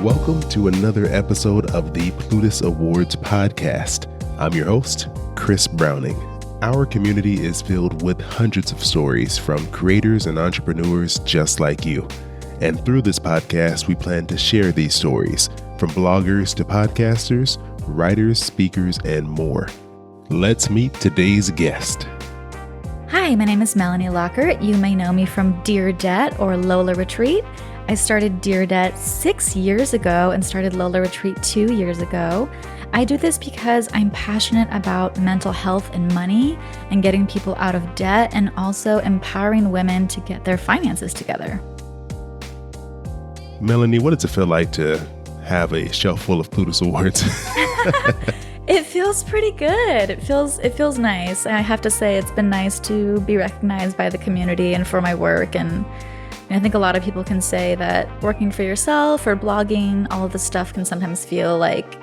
Welcome to another episode of the Plutus Awards Podcast. I'm your host, Chris Browning. Our community is filled with hundreds of stories from creators and entrepreneurs just like you. And through this podcast, we plan to share these stories from bloggers to podcasters, writers, speakers, and more. Let's meet today's guest. Hi, my name is Melanie Lockert. You may know me from Dear Debt or Lola Retreat. I started Dear Debt 6 years ago and started Lola Retreat 2 years ago. I do this because I'm passionate about mental health and money and getting people out of debt and also empowering women to get their finances together. Melanie, what does it feel like to have a shelf full of Plutus Awards? It feels pretty good. It feels nice. I have to say it's been nice to be recognized by the community and for my work. And I think a lot of people can say that working for yourself or blogging, all of this stuff can sometimes feel like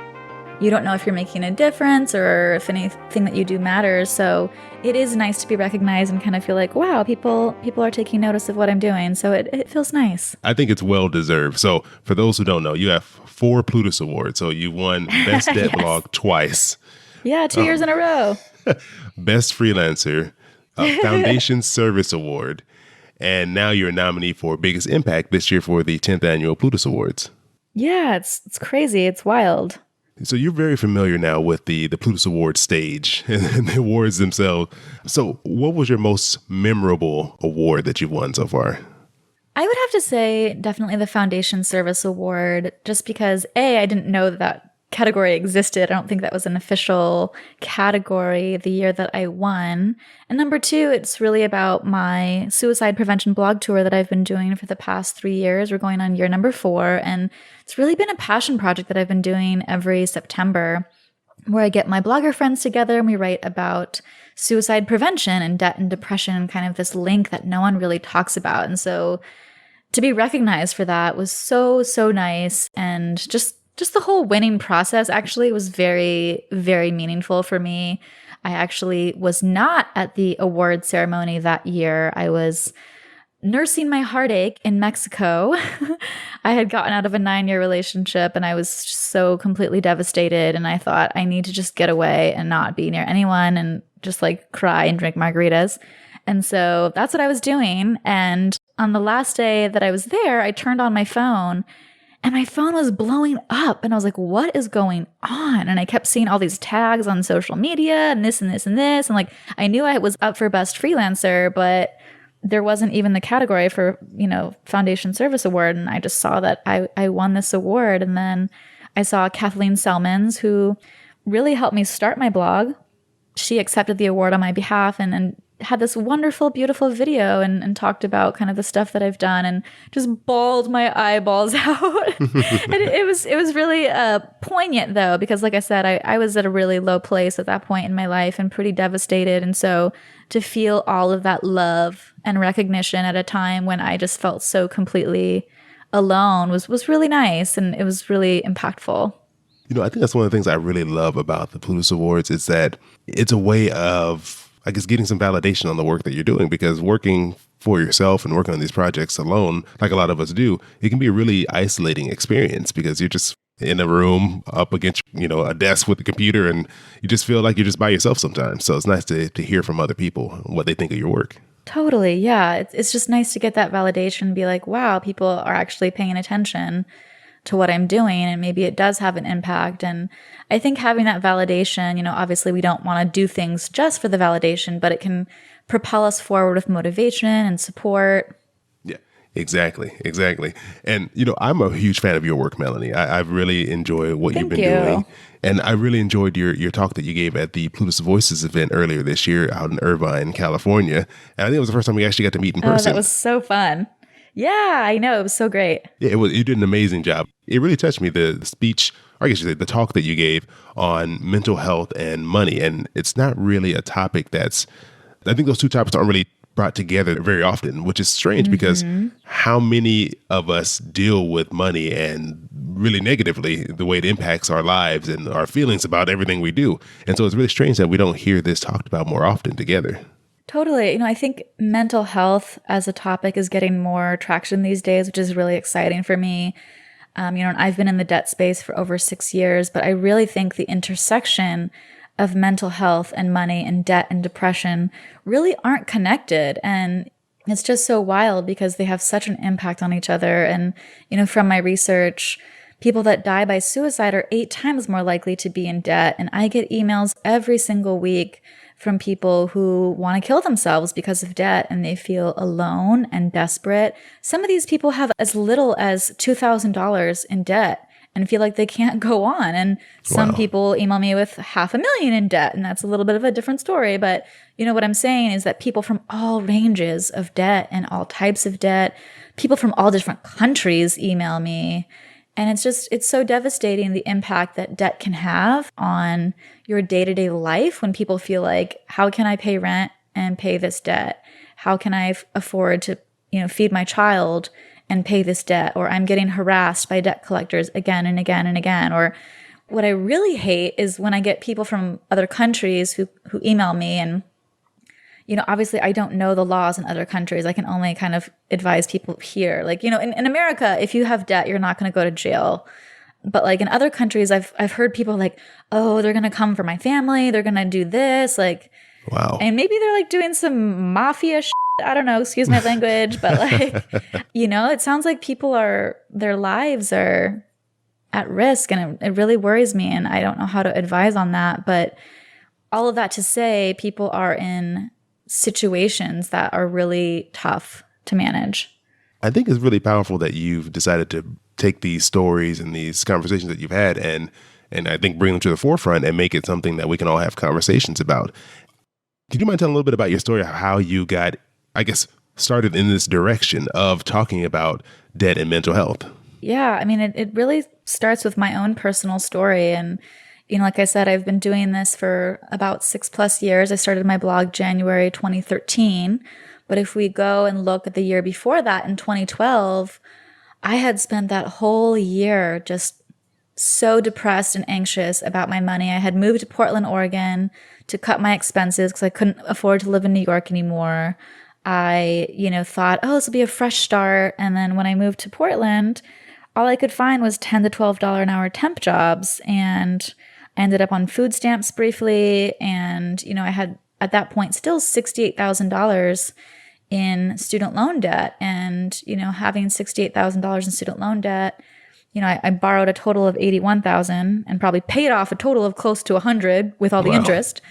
you don't know if you're making a difference or if anything that you do matters. So it is nice to be recognized and kind of feel like, wow, people are taking notice of what I'm doing. So it feels nice. I think it's well deserved. So for those who don't know, you have 4 Plutus Awards. So you won Best Debt Yes. Blog twice. Yeah, 2 years in a row. Best Freelancer, Foundation Service Award, and now you're a nominee for Biggest Impact this year for the 10th Annual Plutus Awards. Yeah, it's crazy. It's wild. So you're very familiar now with the Plutus Awards stage and the awards themselves. So what was your most memorable award that you've won so far? I would have to say definitely the Foundation Service Award, just because I didn't know that category existed. I don't think that was an official category the year that I won. And number 2, it's really about my suicide prevention blog tour that I've been doing for the past 3 years. We're going on year number 4, and it's really been a passion project that I've been doing every September, where I get my blogger friends together and we write about suicide prevention and debt and depression and kind of this link that no one really talks about. And so to be recognized for that was so nice, and just the whole winning process actually was very, very meaningful for me. I actually was not at the award ceremony that year. I was nursing my heartache in Mexico. I had gotten out of a 9-year relationship and I was so completely devastated, and I thought I need to just get away and not be near anyone and just like cry and drink margaritas. And so that's what I was doing. And on the last day that I was there, I turned on my phone and my phone was blowing up. And I was like, what is going on? And I kept seeing all these tags on social media and this and this and this. And like, I knew I was up for Best Freelancer, but there wasn't even the category for, Foundation Service Award. And I just saw that I won this award. And then I saw Kathleen Selmans, who really helped me start my blog. She accepted the award on my behalf and had this wonderful, beautiful video and talked about kind of the stuff that I've done and just bawled my eyeballs out. And it was really poignant though, because like I said, I was at a really low place at that point in my life and pretty devastated. And so to feel all of that love and recognition at a time when I just felt so completely alone was really nice, and it was really impactful. I think that's one of the things I really love about the Plutus Awards is that it's a way of, I guess, getting some validation on the work that you're doing, because working for yourself and working on these projects alone, like a lot of us do, it can be a really isolating experience because you're just in a room up against, a desk with a computer, and you just feel like you're just by yourself sometimes. So it's nice to hear from other people what they think of your work. Totally. Yeah. It's just nice to get that validation and be like, wow, people are actually paying attention to what I'm doing, and maybe it does have an impact. And I think having that validation, obviously we don't want to do things just for the validation, but it can propel us forward with motivation and support. Yeah, exactly. And, I'm a huge fan of your work, Melanie. I've really enjoyed what you've been doing. And I really enjoyed your talk that you gave at the Plutus Voices event earlier this year out in Irvine, California. And I think it was the first time we actually got to meet in person. Oh, that was so fun. Yeah, I know. It was so great. Yeah, you did an amazing job. It really touched me, the speech, or I guess you say the talk that you gave on mental health and money. And it's not really a topic I think those two topics aren't really brought together very often, which is strange because how many of us deal with money and really negatively the way it impacts our lives and our feelings about everything we do. And so it's really strange that we don't hear this talked about more often together. Totally. I think mental health as a topic is getting more traction these days, which is really exciting for me. And I've been in the debt space for over 6 years, but I really think the intersection of mental health and money and debt and depression really aren't connected. And it's just so wild because they have such an impact on each other. And, from my research, people that die by suicide are 8 times more likely to be in debt. And I get emails every single week from people who want to kill themselves because of debt and they feel alone and desperate. Some of these people have as little as $2,000 in debt and feel like they can't go on. And some people email me with $500,000 in debt, and that's a little bit of a different story. But what I'm saying is that people from all ranges of debt and all types of debt, people from all different countries email me. And it's so devastating, the impact that debt can have on your day-to-day life when people feel like, how can I pay rent and pay this debt? How can I afford to, feed my child and pay this debt? Or I'm getting harassed by debt collectors again and again and again. Or what I really hate is when I get people from other countries who email me and obviously I don't know the laws in other countries. I can only kind of advise people here. Like, in America, if you have debt, you're not going to go to jail. But like in other countries, I've heard people like, oh, they're going to come for my family. They're going to do this. Like, wow. And maybe they're like doing some mafia shit. I don't know. Excuse my language. But like, it sounds like their lives are at risk. And it really worries me. And I don't know how to advise on that. But all of that to say, people are in situations that are really tough to manage. I think it's really powerful that you've decided to take these stories and these conversations that you've had and I think bring them to the forefront and make it something that we can all have conversations about. Could you mind telling a little bit about your story, how you got, I guess, started in this direction of talking about debt and mental health? Yeah, I mean, it really starts with my own personal story. And like I said, I've been doing this for about 6+ years. I started my blog January 2013. But if we go and look at the year before that, in 2012, I had spent that whole year just so depressed and anxious about my money. I had moved to Portland, Oregon to cut my expenses because I couldn't afford to live in New York anymore. I, thought, oh, this will be a fresh start. And then when I moved to Portland, all I could find was $10 to $12 an hour temp jobs. And I ended up on food stamps briefly. And, I had at that point still $68,000 in student loan debt. And, having $68,000 in student loan debt, I borrowed a total of $81,000 and probably paid off a total of close to $100 with all the interest.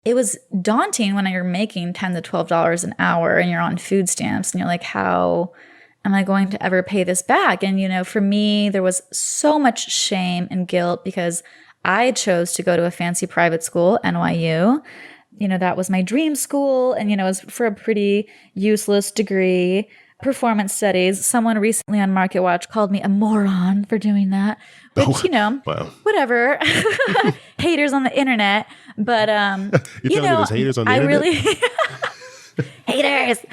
It was daunting when you're making $10 to $12 an hour and you're on food stamps and you're like, how am I going to ever pay this back? And, for me, there was so much shame and guilt because I chose to go to a fancy private school, NYU. That was my dream school. And, it was for a pretty useless degree, performance studies. Someone recently on Market Watch called me a moron for doing that, which, wow. Whatever. Haters on the internet. But, You're telling me there's haters on the internet? Haters.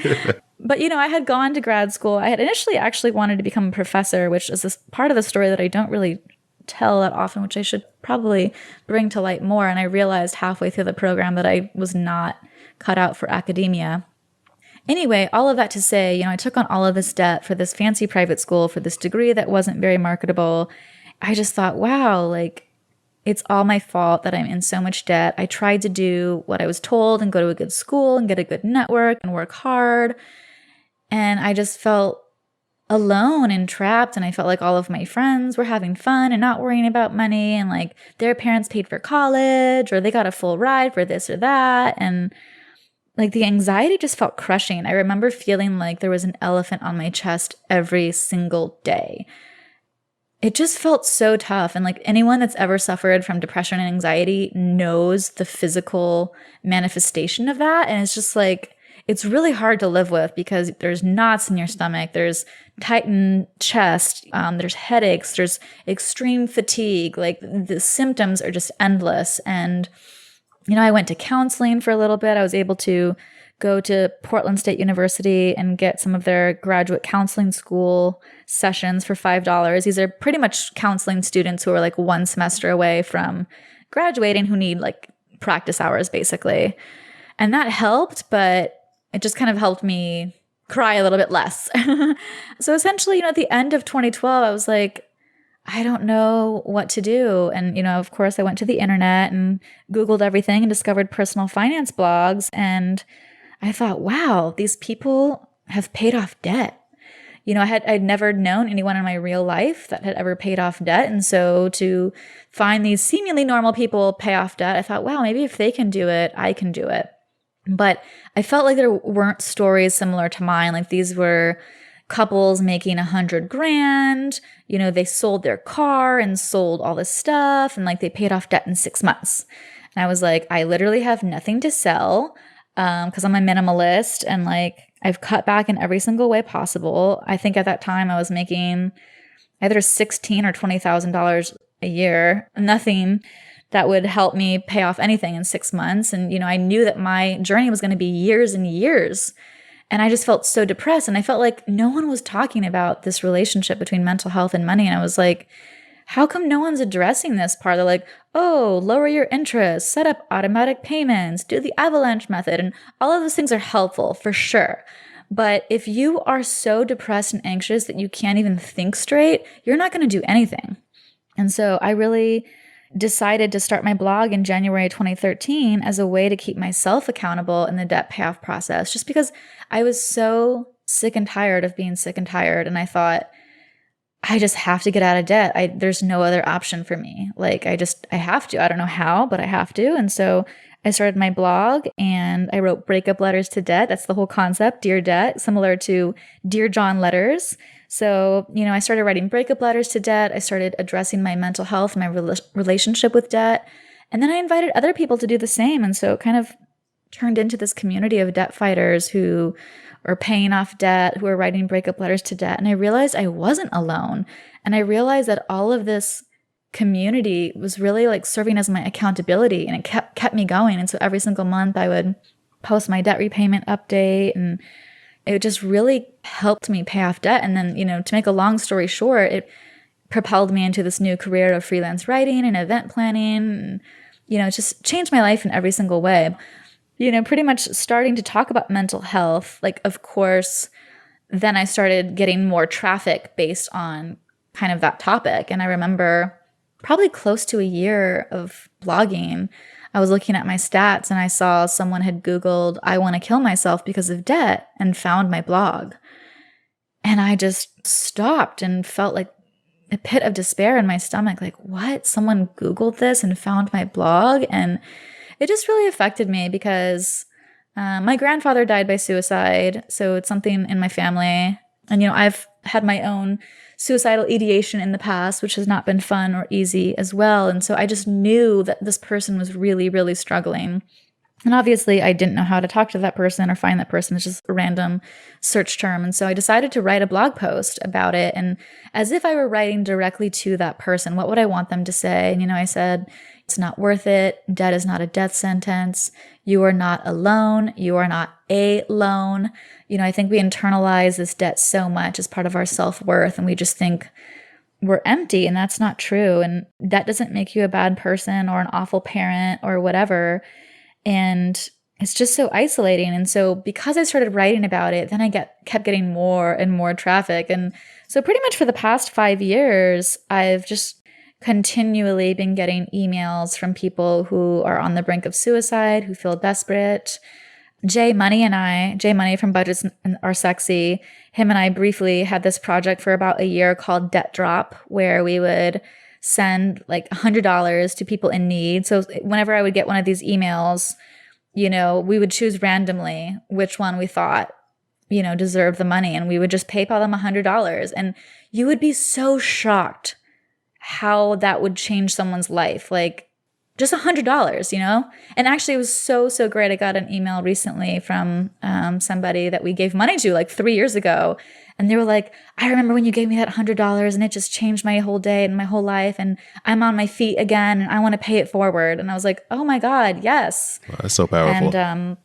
But, I had gone to grad school. I had initially actually wanted to become a professor, which is this part of the story that I don't really tell that often, which I should probably bring to light more. And I realized halfway through the program that I was not cut out for academia. Anyway, all of that to say, I took on all of this debt for this fancy private school, for this degree that wasn't very marketable. I just thought, wow, like, it's all my fault that I'm in so much debt. I tried to do what I was told and go to a good school and get a good network and work hard. And I just felt alone and trapped. And I felt like all of my friends were having fun and not worrying about money. And like their parents paid for college or they got a full ride for this or that. And like the anxiety just felt crushing. I remember feeling like there was an elephant on my chest every single day. It just felt so tough. And like anyone that's ever suffered from depression and anxiety knows the physical manifestation of that. And it's just like, it's really hard to live with because there's knots in your stomach, there's tightened chest, there's headaches, there's extreme fatigue. Like the symptoms are just endless. And I went to counseling for a little bit. I was able to go to Portland State University and get some of their graduate counseling school sessions for $5. These are pretty much counseling students who are like one semester away from graduating who need like practice hours basically. And that helped, but it just kind of helped me cry a little bit less. So essentially, at the end of 2012, I was like, I don't know what to do. And, of course, I went to the internet and Googled everything and discovered personal finance blogs. And I thought, wow, these people have paid off debt. I'd never known anyone in my real life that had ever paid off debt. And so to find these seemingly normal people pay off debt, I thought, wow, maybe if they can do it, I can do it. But I felt like there weren't stories similar to mine. Like these were couples making $100,000, they sold their car and sold all this stuff and like they paid off debt in 6 months. And I was like, I literally have nothing to sell because I'm a minimalist and like I've cut back in every single way possible. I think at that time I was making either $16,000 or $20,000 a year, nothing that would help me pay off anything in 6 months. And, I knew that my journey was going to be years and years. And I just felt so depressed. And I felt like no one was talking about this relationship between mental health and money. And I was like, how come no one's addressing this part? They're like, oh, lower your interest, set up automatic payments, do the avalanche method. And all of those things are helpful for sure. But if you are so depressed and anxious that you can't even think straight, you're not going to do anything. And so I really decided to start my blog in January 2013 as a way to keep myself accountable in the debt payoff process, just because I was so sick and tired of being sick and tired. And I thought, I just have to get out of debt. There's no other option for me. Like I have to. I don't know how, but I have to. And so I started my blog and I wrote breakup letters to debt. That's the whole concept, Dear Debt, similar to Dear John letters. So, I started writing breakup letters to debt. I started addressing my mental health, my relationship with debt. And then I invited other people to do the same. And so it kind of turned into this community of debt fighters who are paying off debt, who are writing breakup letters to debt. And I realized I wasn't alone. And I realized that all of this community was really like serving as my accountability, and it kept me going. And so every single month I would post my debt repayment update, and it just really helped me pay off debt. And then, to make a long story short, it propelled me into this new career of freelance writing and event planning. And, it just changed my life in every single way. Pretty much starting to talk about mental health, like, of course, then I started getting more traffic based on kind of that topic. And I remember probably close to a year of blogging, I was looking at my stats and I saw someone had Googled, I want to kill myself because of debt, and found my blog. And I just stopped and felt like a pit of despair in my stomach. Like, what? Someone Googled this and found my blog? And it just really affected me because my grandfather died by suicide. So it's something in my family. And, I've had my own suicidal ideation in the past, which has not been fun or easy as well. And so I just knew that this person was really, really struggling. And obviously I didn't know how to talk to that person or find that person. It's just a random search term. And so I decided to write a blog post about it. And as if I were writing directly to that person, what would I want them to say? And, I said, it's not worth it. Debt is not a death sentence. You are not alone. You are not alone. I think we internalize this debt so much as part of our self-worth, and we just think we're empty, and that's not true. And that doesn't make you a bad person or an awful parent or whatever. And it's just so isolating. And so because I started writing about it, then I kept getting more and more traffic. And so pretty much for the past 5 years, I've just continually been getting emails from people who are on the brink of suicide, who feel desperate. Jay Money from Budgets Are Sexy, him and I briefly had this project for about a year called Debt Drop, where we would send like $100 to people in need. So whenever I would get one of these emails, we would choose randomly which one we thought, deserved the money. And we would just PayPal them $100. And you would be so shocked how that would change someone's life. Like just $100, And actually it was so, so great. I got an email recently from somebody that we gave money to like 3 years ago. And they were like, I remember when you gave me that $100 and it just changed my whole day and my whole life. And I'm on my feet again and I want to pay it forward. And I was like, oh my God, yes. Wow, that's so powerful. And,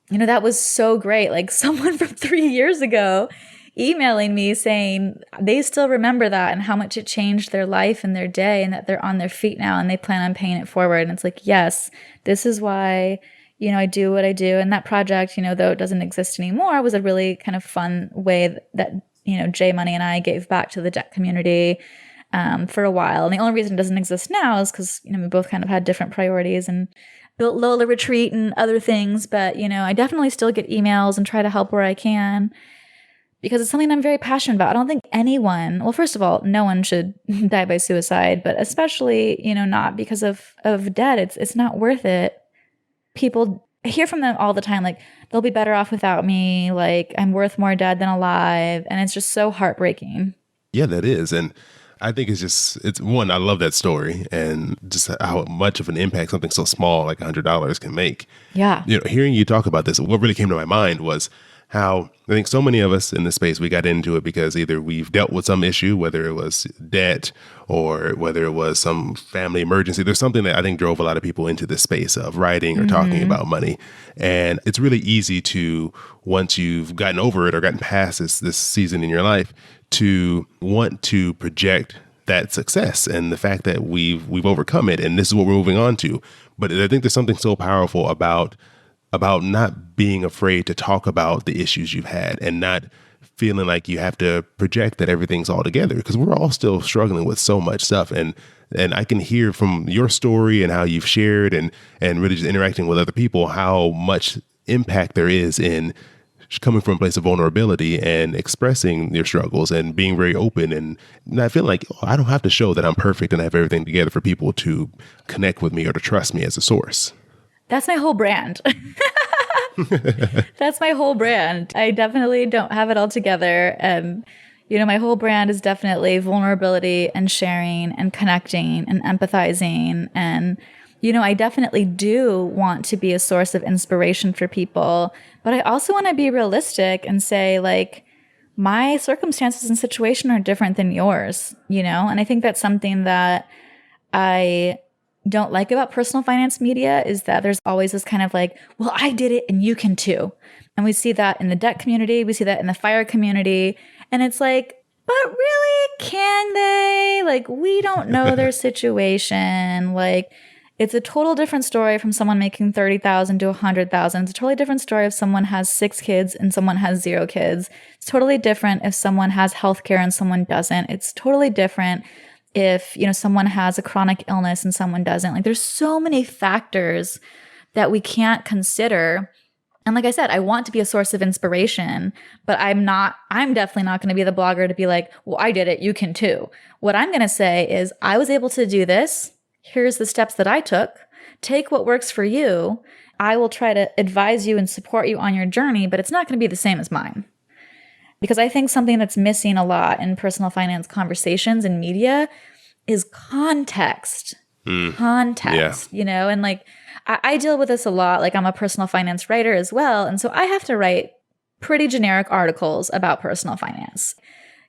that was so great. Like someone from 3 years ago emailing me saying they still remember that and how much it changed their life and their day, and that they're on their feet now and they plan on paying it forward. And it's like, yes, this is why, I do what I do. And that project, though it doesn't exist anymore, was a really kind of fun way that, Jay Money and I gave back to the debt community. for a while. And the only reason it doesn't exist now is because, we both kind of had different priorities and built Lola Retreat and other things. But, I definitely still get emails and try to help where I can because it's something I'm very passionate about. I don't think anyone, well, first of all, no one should die by suicide, but especially, not because of debt. It's not worth it. People, I hear from them all the time, like, they'll be better off without me. Like, I'm worth more dead than alive. And it's just so heartbreaking. Yeah, that is. And I think it's one, I love that story and just how much of an impact something so small like $100 can make. Yeah. Hearing you talk about this, what really came to my mind was how I think so many of us in this space, we got into it because either we've dealt with some issue, whether it was debt or whether it was some family emergency. There's something that I think drove a lot of people into this space of writing or talking about money. And it's really easy to, once you've gotten over it or gotten past this season in your life, to want to project that success and the fact that we've overcome it and this is what we're moving on to. But I think there's something so powerful about not being afraid to talk about the issues you've had and not feeling like you have to project that everything's all together, because we're all still struggling with so much stuff. And I can hear from your story and how you've shared and really just interacting with other people, how much impact there is in coming from a place of vulnerability and expressing your struggles and being very open and not feeling like, I don't have to show that I'm perfect and I have everything together for people to connect with me or to trust me as a source. That's my whole brand. That's my whole brand. I definitely don't have it all together. And, my whole brand is definitely vulnerability and sharing and connecting and empathizing. And, I definitely do want to be a source of inspiration for people. But I also want to be realistic and say, like, my circumstances and situation are different than yours, And I think that's something that I don't like about personal finance media is that there's always this kind of like, well, I did it and you can too. And we see that in the debt community. We see that in the FIRE community. And it's like, but really, can they? Like, we don't know their situation. Like, it's a total different story from someone making $30,000 to $100,000. It's a totally different story if someone has 6 kids and someone has 0 kids. It's totally different if someone has healthcare and someone doesn't. It's totally different if, someone has a chronic illness and someone doesn't. Like, there's so many factors that we can't consider. And like I said, I want to be a source of inspiration, but I'm definitely not going to be the blogger to be like, well, I did it, you can too. What I'm going to say is, I was able to do this. Here's the steps that I took. Take what works for you. I will try to advise you and support you on your journey, but it's not going to be the same as mine. Because I think something that's missing a lot in personal finance conversations and media is context. Context, Yeah. And like, I deal with this a lot. Like, I'm a personal finance writer as well. And so I have to write pretty generic articles about personal finance.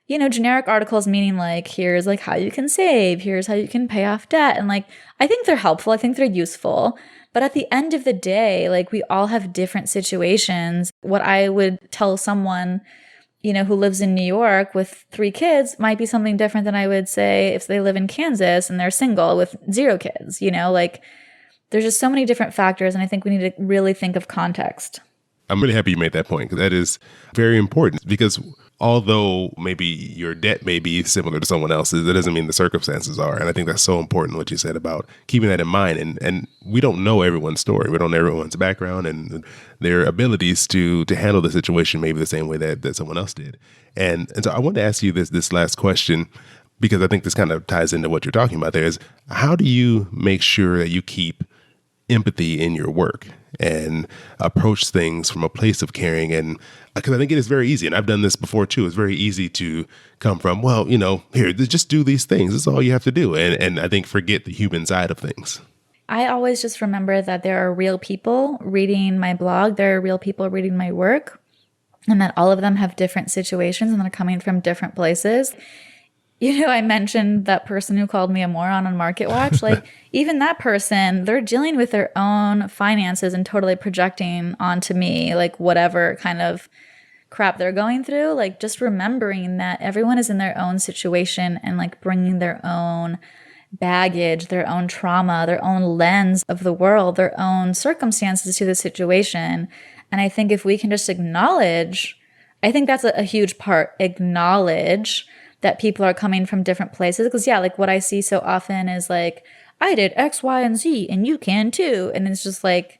Generic articles meaning like, here's like how you can save, here's how you can pay off debt. And like, I think they're helpful. I think they're useful. But at the end of the day, like, we all have different situations. What I would tell someone who lives in New York with 3 kids might be something different than I would say if they live in Kansas and they're single with 0 kids, like, there's just so many different factors. And I think we need to really think of context. I'm really happy you made that point, because that is very important, because although maybe your debt may be similar to someone else's, that doesn't mean the circumstances are. And I think that's so important, what you said about keeping that in mind. And we don't know everyone's story. We don't know everyone's background and their abilities to handle the situation maybe the same way that someone else did. And so I wanted to ask you this last question, because I think this kind of ties into what you're talking about there, is how do you make sure that you keep empathy in your work and approach things from a place of caring? And because I think it is very easy, and I've done this before too, it's very easy to come from, well, here, just do these things. That's all you have to do. And I think forget the human side of things. I always just remember that there are real people reading my blog. There are real people reading my work, and that all of them have different situations and they're coming from different places. I mentioned that person who called me a moron on Market Watch. Like, even that person, they're dealing with their own finances and totally projecting onto me, like, whatever kind of crap they're going through. Like, just remembering that everyone is in their own situation and like bringing their own baggage, their own trauma, their own lens of the world, their own circumstances to the situation. And I think if we can just acknowledge, I think that's a huge part, acknowledge that people are coming from different places. Because yeah, like what I see so often is like, I did X, Y, and Z, and you can too. And it's just like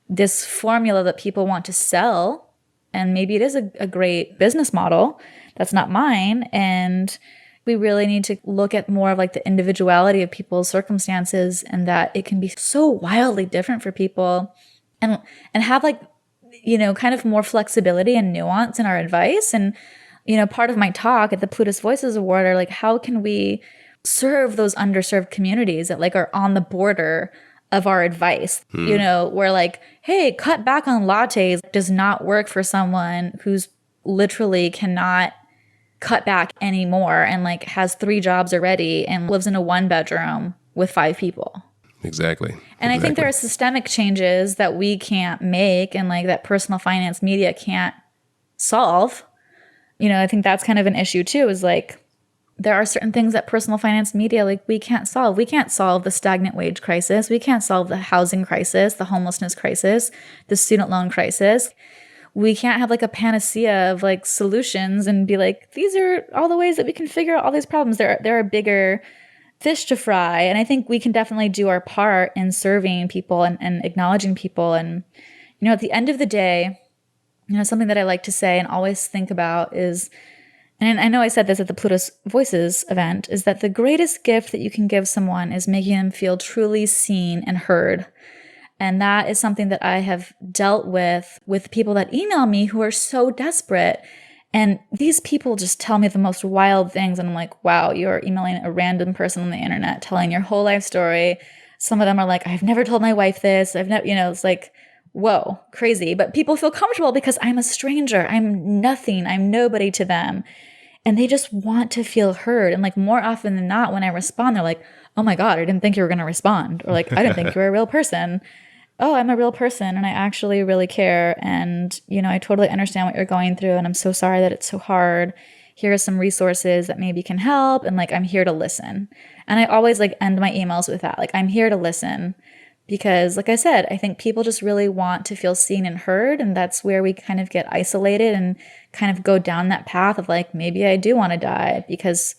this formula that people want to sell. And maybe it is a great business model. That's not mine. And we really need to look at more of like the individuality of people's circumstances, and that it can be so wildly different for people, and have like, you know, kind of more flexibility and nuance in our advice. And, you know, part of my talk at the Plutus Voices Award are like, how can we serve those underserved communities that like are on the border of our advice, you know, where like, hey, cut back on lattes does not work for someone who's literally cannot cut back anymore and like has 3 jobs already and lives in a 1-bedroom with 5 people. Exactly. And I think there are systemic changes that we can't make and like that personal finance media can't solve. You know, I think that's kind of an issue too, is like there are certain things that personal finance media, like we can't solve. We can't solve the stagnant wage crisis. We can't solve the housing crisis, the homelessness crisis, the student loan crisis. We can't have like a panacea of like solutions and be like, these are all the ways that we can figure out all these problems. There are bigger fish to fry. And I think we can definitely do our part in serving people and acknowledging people. And, you know, at the end of the day, you know, something that I like to say and always think about is, and I know I said this at the Plutus Voices event, is that the greatest gift that you can give someone is making them feel truly seen and heard. And that is something that I have dealt with people that email me who are so desperate. And these people just tell me the most wild things. And I'm like, wow, you're emailing a random person on the internet, telling your whole life story. Some of them are like, I've never told my wife this. I've never, you know, it's like, whoa, crazy. But people feel comfortable because I'm a stranger. I'm nothing. I'm nobody to them. And they just want to feel heard. And like more often than not, when I respond, they're like, oh my God, I didn't think you were going to respond. Or like, I didn't think you were a real person. Oh, I'm a real person and I actually really care. And, you know, I totally understand what you're going through. And I'm so sorry that it's so hard. Here are some resources that maybe can help. And like, I'm here to listen. And I always like end my emails with that. Like, I'm here to listen. Because like I said, I think people just really want to feel seen and heard. And that's where we kind of get isolated and kind of go down that path of like, maybe I do want to die because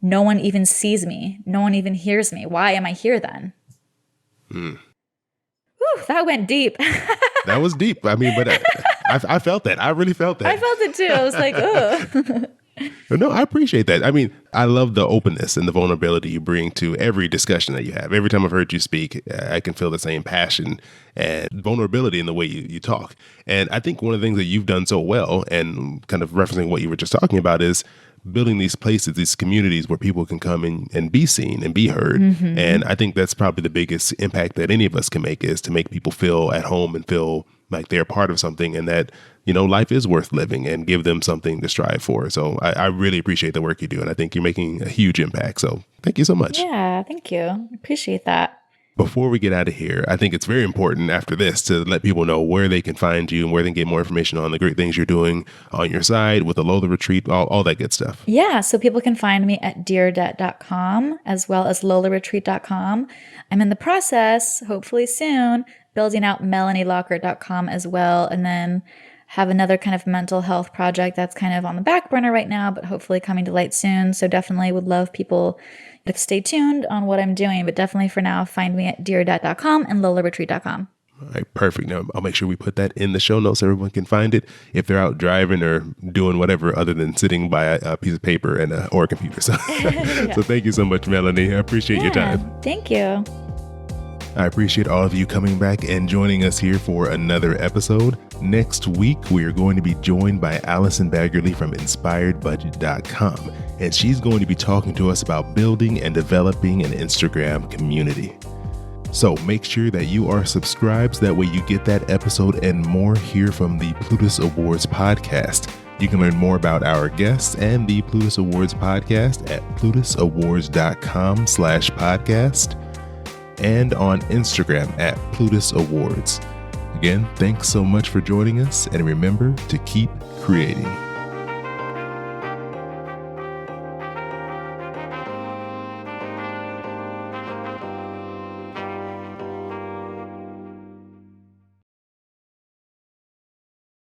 no one even sees me. No one even hears me. Why am I here then? Whew, that went deep. That was deep. I mean, but I felt that. I really felt that. I felt it too. I was like, oh. No, I appreciate that. I mean, I love the openness and the vulnerability you bring to every discussion that you have. Every time I've heard you speak, I can feel the same passion and vulnerability in the way you talk. And I think one of the things that you've done so well, and kind of referencing what you were just talking about, is building these places, these communities where people can come in and be seen and be heard. Mm-hmm. And I think that's probably the biggest impact that any of us can make, is to make people feel at home and feel like they're part of something, and that, you know, life is worth living, and give them something to strive for. So I really appreciate the work you do. And I think you're making a huge impact. So thank you so much. Yeah, thank you. Appreciate that. Before we get out of here, I think it's very important after this to let people know where they can find you and where they can get more information on the great things you're doing on your side with the Lola Retreat, all that good stuff. Yeah, so people can find me at deardebt.com as well as lolaretreat.com. I'm in the process, hopefully soon, building out melanielockert.com as well, and then have another kind of mental health project that's kind of on the back burner right now, but hopefully coming to light soon. So definitely would love people to stay tuned on what I'm doing, but definitely for now, find me at deardebt.com and lolaretreat.com. All right, perfect. Now, I'll make sure we put that in the show notes so everyone can find it if they're out driving or doing whatever other than sitting by a piece of paper and or a computer. So, yeah. So thank you so much, Melanie. I appreciate your time. Thank you. I appreciate all of you coming back and joining us here for another episode. Next week, we are going to be joined by Allison Baggerly from InspiredBudget.com, and she's going to be talking to us about building and developing an Instagram community. So make sure that you are subscribed so that way you get that episode and more here from the Plutus Awards Podcast. You can learn more about our guests and the Plutus Awards Podcast at PlutusAwards.com/podcast. and on Instagram at Plutus Awards. Again, thanks so much for joining us, and remember to keep creating.